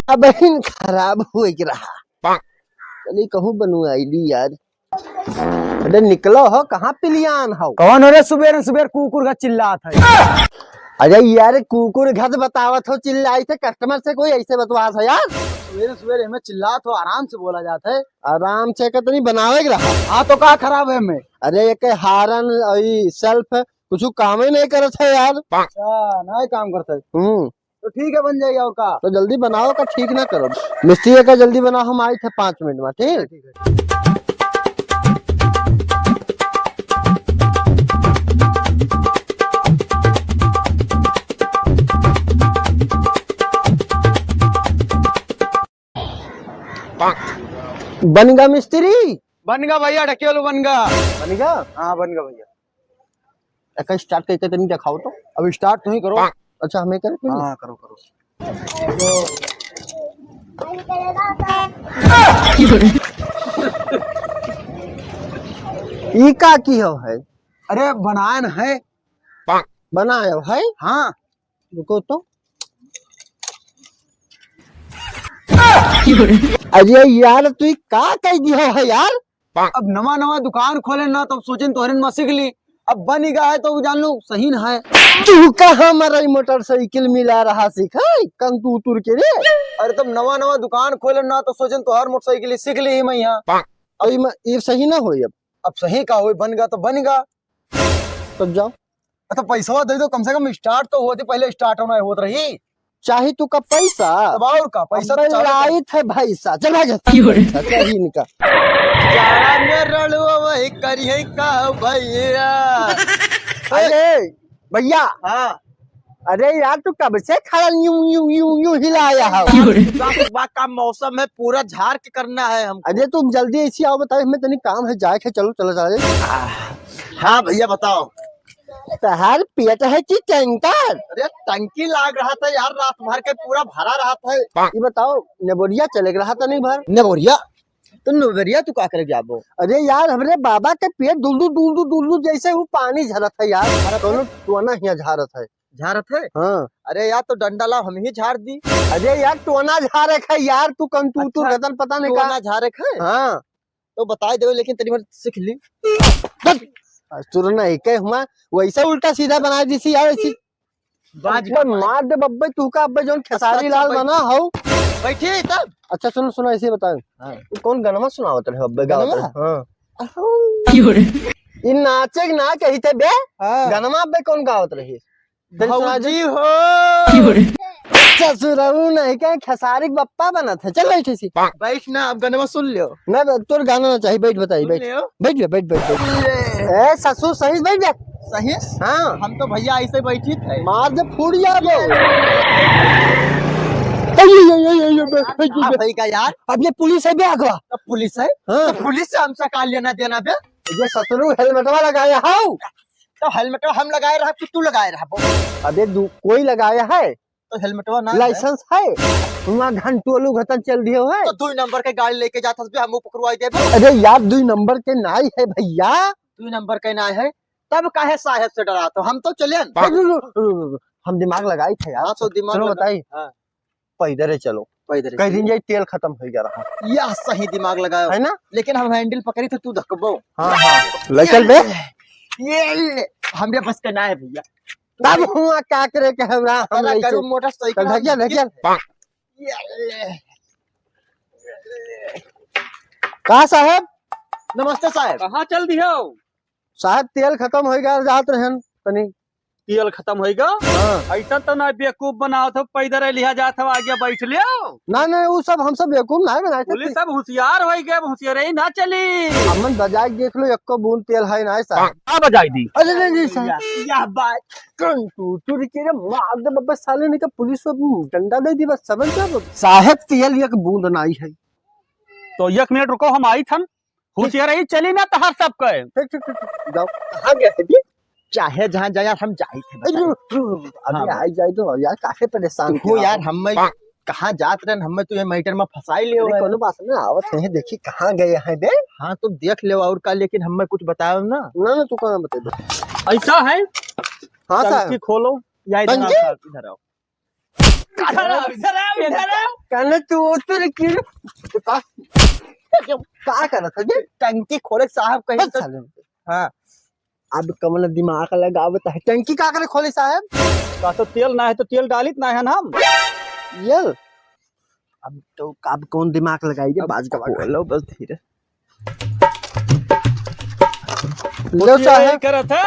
बहन खराब हो रहा। चलिए कहूँ बनू आईडी यार। अरे निकलो हो, कहाँ पिलियान हो? कौन हो रे सुबेर सुबेर कुकुर का चिल्लात है? अरे यार कुकुर घर बतावत हो, चिल्लाई थे कस्टमर से कोई ऐसे बतवास है यार? सवेरे सवेरे हमें चिल्लात हो, आराम से बोला जाता है। आराम से कतनी बनावे रहा। हाँ तो का खराब है हमें? अरे एक हारन सेल्फ कुछ काम ही नहीं करत है यार। अच्छा नहीं काम करते तो ठीक है बन जाएगी। और का तो जल्दी बनाओ का, ठीक ना करो। मिस्त्री का जल्दी बनाओ, हम आए थे 5 मिनट में। ठीक है। बनगा मिस्त्री? बनगा भैया, ढकेलो बनगा। बनेगा? हाँ बनगा भैया। एक स्टार्ट करके तनी दिखाओ तो। अब स्टार्ट तुम ही करो। अच्छा हमें करे तुम? हाँ करो करो। ई का की हो है? अरे बनायन है। बनायो है? हाँ रुको तो। अरे यार तू का कह दिया है यार? अब नवा नवा दुकान खोले ना, तब सोचे तोहरे में सीख ली। अब बन गया है तो जान लो सही न है। तू कहाँ मरा मोटरसाइकिल मिला रहा सीखा कंतू तुर के रे? अरे तब नवा नवा दुकान खोले ना, तो सोचे तोहर मोटरसाइकिल सीख ली मैं यहाँ। अब ये सही ना हो। अब सही का हो, बन गया तो बन गया। तब जाओ। तो पैसा दे दो, कम से कम स्टार्ट तो होती, पहले स्टार्ट होना होत रही। चाहे तू का पैसा? तब और का पैसा तो लाई थे भैसा। चल भाई चाहिए इनका। वही करिए का भैया। अरे भैया। हाँ अरे यार तू कब से खड़ा यूं यूं यूं यूं हिलाया है? का मौसम है, पूरा झाड़ के करना है हमको। अरे तुम जल्दी ऐसी आओ, बताओ हमें तनी काम है, जाए चलो चलो चलो। हाँ भैया बताओ। तहार पेट है कि टैंकर? अरे टंकी लाग रहा था यार, रात भर के पूरा भरा रहा था। ये बताओ नेबोरिया चले रहा था नहीं भर? नेबोरिया? तो नेबोरिया तू का करे जाबो? अरे यार हमरे बाबा के पेट दुलदू दुलदू दुलदू जैसे वो पानी झरत है यार। दोनों टोना ही झारत है। झारत है? हाँ। अरे यार तो डंडा ला हम ही झाड़ दी। अरे यार टोना झारे है यार, तू कंतू तू अच्छा, गदन पता नहीं टोना झारे है। हाँ तो बता दे, लेकिन तेरी बात सीख ली। नहीं कह हुआ वैसा उल्टा सीधा बना दी सी यार। ऐसी बाज मार दे बब्बे तू का अब्बे जो खेसारी लाल बना हो। बैठिए तब। अच्छा सुनो सुनो ऐसे बताओ। हाँ। तू कौन गनमा सुनावत रहे अब्बे गावत रहे? हाँ। इन नाचे ना कही थे बे। हाँ। गनमा अब्बे कौन गावत रही? भौजी हो। ससुरऊ नहीं कहीं खेसारी बप्पा बना था। चल बैठ सी। बैठ ना, अब गाना सुन लियो। ना तोर गाना ना चाहिए, बैठ बताइए। बैठ बैठ जा बैठ बैठ बैठ। ए ससुर सही बैठ जा। सही? हाँ हम तो भैया ऐसे बैठी थे। मार दे फूट जा भाई का यार। अब ये पुलिस है बे आगवा। अब पुलिस है? हाँ। तो पुलिस से हमसे का लेना देना बे? ये ससुरऊ हेलमेटवा लगाया हाउ। तो हेलमेटवा हम लगाए रहा कि तू लगाए रहा? अबे कोई लगाया है तो हेलमेटवा ना लाइसेंस है? वहाँ घंटोलू घतन चल दिए है। तो 2 नंबर के गाड़ी लेके जाता हम पकड़वाई दे। अरे यार 2 नंबर के नाई है भैया। 2 नंबर के ना है तब काहे साहब से डरा? तो हम तो चले हम दिमाग लगाई थे यार। तो दिमाग चलो बताइए। पैदल चलो पैदल कहीं दिन जाए तेल खत्म हो गया रहा यह सही दिमाग लगाया है ना। लेकिन हम हैंडल पकड़ी तो तू धक्कबो। हाँ हाँ ले चल बे। ये हमरे बस का ना है भैया। तब हुआ क्या करे के हमरा हम करू मोटरसाइकिल ढकिया ढकिया। का साहब? नमस्ते साहब। कहाँ चल दियो? साहब तेल खत्म हो गया जात रहन तनी। तेल खत्म होएगा? हाँ। ऐसा तो ना बेवकूफ बनाओ तो पैदल लिया जात हो, आगे बैठ लियो। ना ना वो सब हम सब बेवकूफ नहीं बनाए थे। पुलिस सब होशियार हो गए, होशियार ही ना चली। हमन बजाय देख लो एको बूंद तेल है ना साहब। क्या बजाई दी? अरे नहीं साहब यह बात तू के मार दे बब्बे साले ने का पुलिस को डंडा दे दी बस समझ जा। साहब तेल एक बूंद नहीं है। तो 1 मिनट रुको, हम आई थन। होशियार ही चली ना तहार सब कहे। ठीक जाओ। कहाँ गए थे? चाहे जहाँ जाए यार हम जाए थे। अभी आई जाए तो यार काफी परेशान हो यार। हम कहाँ जात रहे हमें तुझे मैटर में फंसाई ले कोनो बात नहीं आवत है। देखी कहाँ गए हैं बे। हाँ तो देख ले और का, लेकिन हमें कुछ बताओ ना। ना ना तू कहाँ बता दे। ऐसा है? हाँ साहब टंकी खोलो या इधर टंकी? आओ, इधर आओ। इधर आओ, इधर आओ, इधर आओ। कहने तू उतर की का करत है जी? टंकी खोले साहब कहीं बस तो। साले। हाँ अब कमल दिमाग लगावत है टंकी का करे खोले साहब का तो तेल ना है तो तेल डालित ना है ना हम। ये अब कौन दिमाग लगाइए बाज का खोलो बस धीरे। लो साहब करत है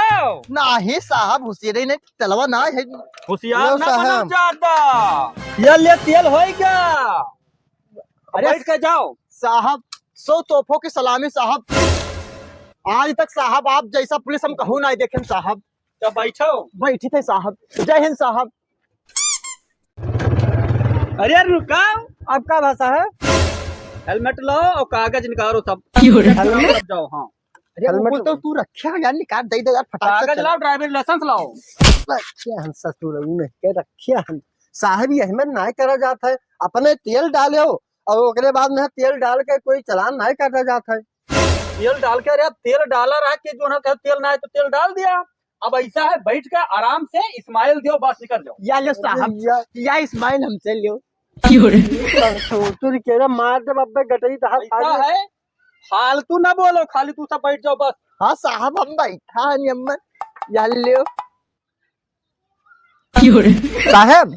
नहीं साहब होशियारी नहीं तलवा ना है। होशियार लो ना साहब। बनो ज्यादा। ये ले तेल होएगा। अरे बैठ के जाओ। साहब 100 तोपों की सलामी साहब। आज तक साहब आप जैसा पुलिस हम कहूँ ना देखें साहब। तो बैठो। बैठी थे साहब। जय हिंद साहब। अरे रुकाओ। आपका भाषा है? हेलमेट लो और कागज निकालो सब। हेलमेट? जाओ। हाँ अरे हेलमेट वो तो तू रखिया यार निकाल दे दे यार फटाक से कागज चल। लाओ, ड्राइविंग लाइसेंस लाओ। रखिया हम ससुर ने के रखिया हम साहब ये हमें ना करा जाता है अपने तेल डाले हो और ओकरे बाद में तेल डाल के कोई चलान नहीं करना जाता है। तेल डाल के, अरे तेल डाला रहा कि जो ना कहे तेल ना है तो तेल डाल दिया। अब ऐसा है बैठ के आराम से इस्माइल दियो बस निकल जाओ। या लो साहब या इस्माइल हमसे लियो। ससुर के रे मार दे बब्बे गटई तहां ऐसा है फालतू ना बोलो, खाली तू सब बैठ जाओ बस। हाँ साहब हम बैठा है अम्मा या लियो। साहब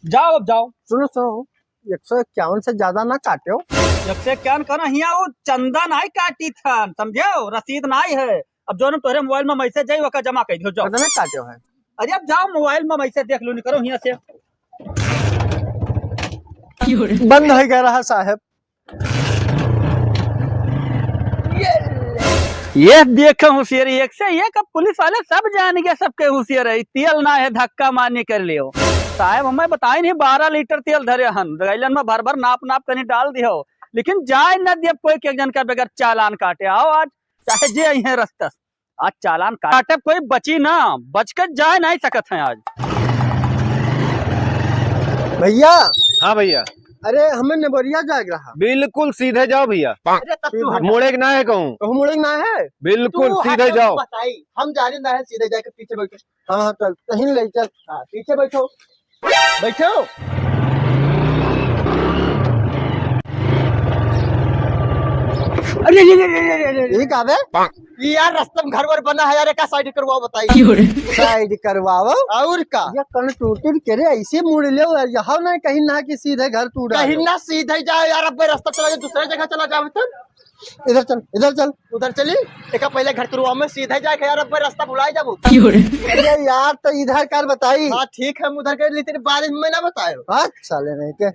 जाओ अब जाओ। सुनो सुनो 151 से ज्यादा ना काटो। जब से क्या करो हिया वो चंदा नहीं काटी था समझो, रसीद नहीं है। अब जो ना तोरे मोबाइल में मैसेज जाई वका जमा कर दियो जाओ। कितने काटो है? अरे अब जाओ मोबाइल में मैसेज देख लो, नहीं करो हिया से। बंद हो गया रहा साहब। ये देखो होशियारी एक से एक। अब पुलिस वाले सब जान गए सबके होशियार है। तेल ना है धक्का मारने कर लियो साहब। हमें बताई नहीं 12 लीटर तेल धरे हन गैलन में भर भर नाप नाप कहीं डाल दियो, लेकिन जाए न दिए कोई के जन का बगैर चालान काटे। आओ आज चाहे जे है रास्ता आज चालान काटे कोई बची ना, बच कर जाए नहीं सकत है आज। भैया हाँ भैया अरे हमें नेबरिया जाग रहा बिल्कुल सीधे जाओ भैया। अरे तब तू हट। मुड़े ना है कहूँ कहूँ मुड़े ना है। बिल्कुल तू सीधे हट, जाओ। बताई हम जाने ना है सीधे जाके पीछे बैठो। हाँ हाँ चल कहीं ले चल। हाँ पीछे बैठो बैठो। अरे यही कहा बे ये यार रास्ता में घर वर बना है यार का साइड करवाओ बताइए। साइड करवाओ और का या कन टूट के रे ऐसे मुड़ ले यहाँ ना कहीं ना कि सीधे घर टूट कहीं ना सीधे जाओ यार। अब रास्ता चला जाओ दूसरे जगह चला जाओ तुम। इधर चल इधर चल। उधर चली एक पहले घर करवाओ में सीधे जाके यार अब रास्ता भुला जाओ। अरे यार तो इधर कर बताई। हाँ ठीक है हम उधर कर ली तेरे बारे में ना बतायो। हाँ साले नहीं के